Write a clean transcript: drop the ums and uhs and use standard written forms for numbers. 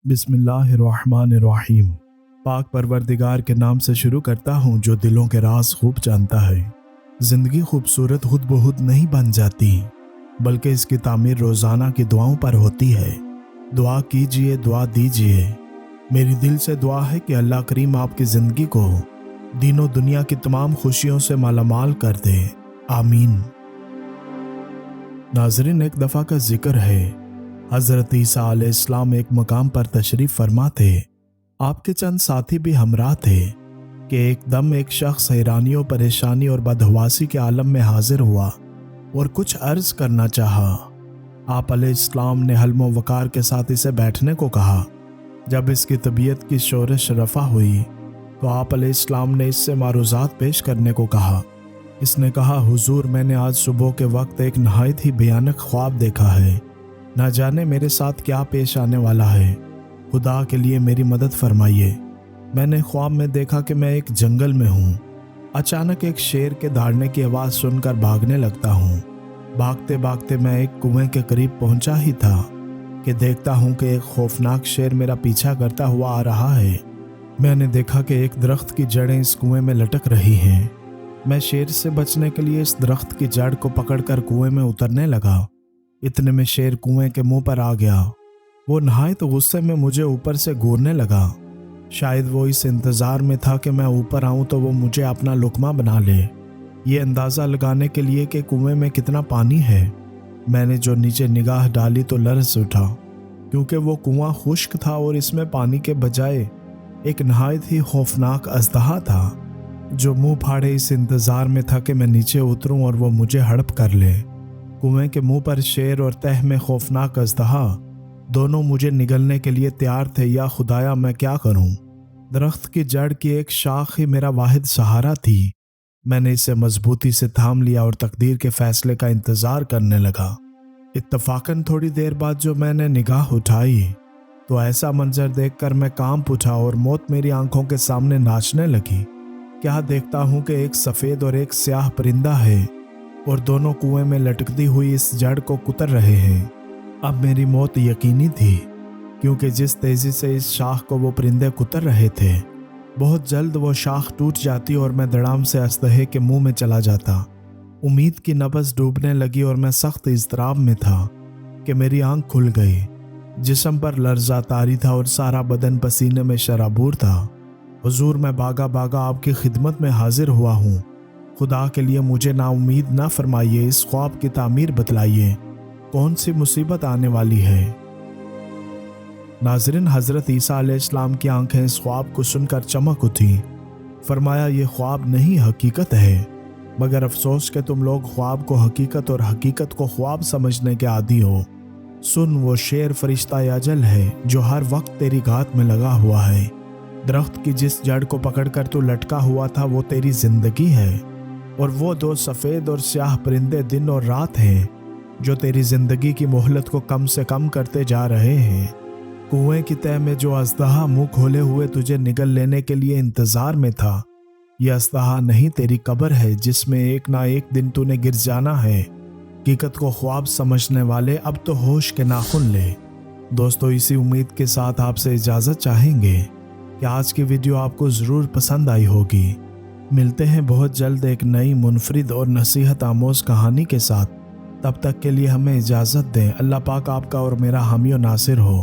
बिस्मिल्लाहिर्रहमानिर्रहीम। पाक परवरदिगार के नाम से शुरू करता हूँ जो दिलों के राज खूब जानता है। ज़िंदगी खूबसूरत खुद बहुत नहीं बन जाती, बल्कि इसकी तामीर रोज़ाना की दुआओं पर होती है। दुआ कीजिए, दुआ दीजिए। मेरी दिल से दुआ है कि अल्लाह करीम आपकी ज़िंदगी को दीनों दुनिया की तमाम खुशियों से मालामाल कर दे, आमीन। नाज़रीन, एक दफ़ा का जिक्र है, हज़रत ईसा अलैहिस्सलाम एक मकाम पर तशरीफ़ फरमा थे। आपके चंद साथी भी हमराह थे कि एकदम एक शख्स हैरानियों, परेशानी और बदहवासी के आलम में हाजिर हुआ और कुछ अर्ज करना चाहा। आप अलैहिस्सलाम ने हल्म वक़ार के साथ इसे बैठने को कहा। जब इसकी तबीयत की शोरश रफ़ा हुई तो आप अलैहिस्सलाम ने इससे मारूज़ात पेश करने को कहा। इसने कहा, हुजूर, मैंने आज सुबह के वक्त एक नहायत ही भयानक ख्वाब देखा है। ना जाने मेरे साथ क्या पेश आने वाला है। खुदा के लिए मेरी मदद फरमाइए। मैंने ख्वाब में देखा कि मैं एक जंगल में हूँ। अचानक एक शेर के दहाड़ने की आवाज़ सुनकर भागने लगता हूँ। भागते भागते मैं एक कुएं के करीब पहुँचा ही था कि देखता हूँ कि एक खौफनाक शेर मेरा पीछा करता हुआ आ रहा है। मैंने देखा कि एक दरख्त की जड़ें इस कुएं में लटक रही हैं। मैं शेर से बचने के लिए इस दरख्त की जड़ को पकड़कर कुएं में उतरने लगा। इतने में शेर कुएं के मुंह पर आ गया। वो नहायत गुस्से में मुझे ऊपर से घूरने लगा। शायद वो इस इंतज़ार में था कि मैं ऊपर आऊं तो वो मुझे अपना लुकमा बना ले, ये अंदाज़ा लगाने के लिए कि कुएं में कितना पानी है। मैंने जो नीचे निगाह डाली तो लर्ज़ उठा, क्योंकि वो कुआं खुश्क था और इसमें पानी के बजाय एक नहायत ही खौफनाक अजदहा था, जो मुंह फाड़े इस इंतज़ार में था कि मैं नीचे उतरूं और वो मुझे हड़प कर ले। कुएं के मुंह पर शेर और तह में खौफनाक अजदहा दोनों मुझे निगलने के लिए तैयार थे। या खुदाया, मैं क्या करूं? दरख्त की जड़ की एक शाख ही मेरा वाहिद सहारा थी। मैंने इसे मजबूती से थाम लिया और तकदीर के फैसले का इंतज़ार करने लगा। इत्तफाकन थोड़ी देर बाद जो मैंने निगाह उठाई तो ऐसा मंजर देखकर मैं कांप उठा और मौत मेरी आंखों के सामने नाचने लगी। क्या देखता हूं कि एक सफ़ेद और एक स्याह परिंदा है और दोनों कुएं में लटकती हुई इस जड़ को कुतर रहे हैं। अब मेरी मौत यकीनी थी, क्योंकि जिस तेज़ी से इस शाख को वो परिंदे कुतर रहे थे, बहुत जल्द वो शाख टूट जाती और मैं धड़ाम से अजदहे के मुंह में चला जाता। उम्मीद की नब्ज़ डूबने लगी और मैं सख्त इज़्तिराब में था कि मेरी आंख खुल गई। जिस्म पर लर्ज़ा तारी था और सारा बदन पसीने में शराबूर था। हुजूर, मैं भागा भागा आपकी खिदमत में हाजिर हुआ हूँ। खुदा के लिए मुझे नाउम्मीद ना फरमाइए। इस ख्वाब की तामीर बतलाइए, कौन सी मुसीबत आने वाली है? नाज़रीन, हज़रत ईसा अलैहिस्सलाम की आंखें इस ख्वाब को सुनकर चमक उठी। फरमाया, ये ख्वाब नहीं हकीकत है, मगर अफसोस कि तुम लोग ख्वाब को हकीकत और हकीकत को ख्वाब समझने के आदी हो। सुन, वो शेर फरिश्ता अजल है जो हर वक्त तेरी घात में लगा हुआ है। दरख्त की जिस जड़ को पकड़कर तू लटका हुआ था वो तेरी जिंदगी है, और वो दो सफ़ेद और स्याह परिंदे दिन और रात हैं जो तेरी ज़िंदगी की मोहलत को कम से कम करते जा रहे हैं। कुएं की तह में जो अजदहा मुंह खोले हुए तुझे निगल लेने के लिए इंतज़ार में था, यह अजदहा नहीं, तेरी कब्र है, जिसमें एक ना एक दिन तूने गिर जाना है। हकीकत को ख्वाब समझने वाले अब तो होश के नाखुन ले। दोस्तों, इसी उम्मीद के साथ आपसे इजाज़त चाहेंगे कि आज की वीडियो आपको ज़रूर पसंद आई होगी। मिलते हैं बहुत जल्द एक नई मुनफरिद और नसीहत आमोज़ कहानी के साथ। तब तक के लिए हमें इजाज़त दें। अल्लाह पाक आपका और मेरा हामी और नासिर हो।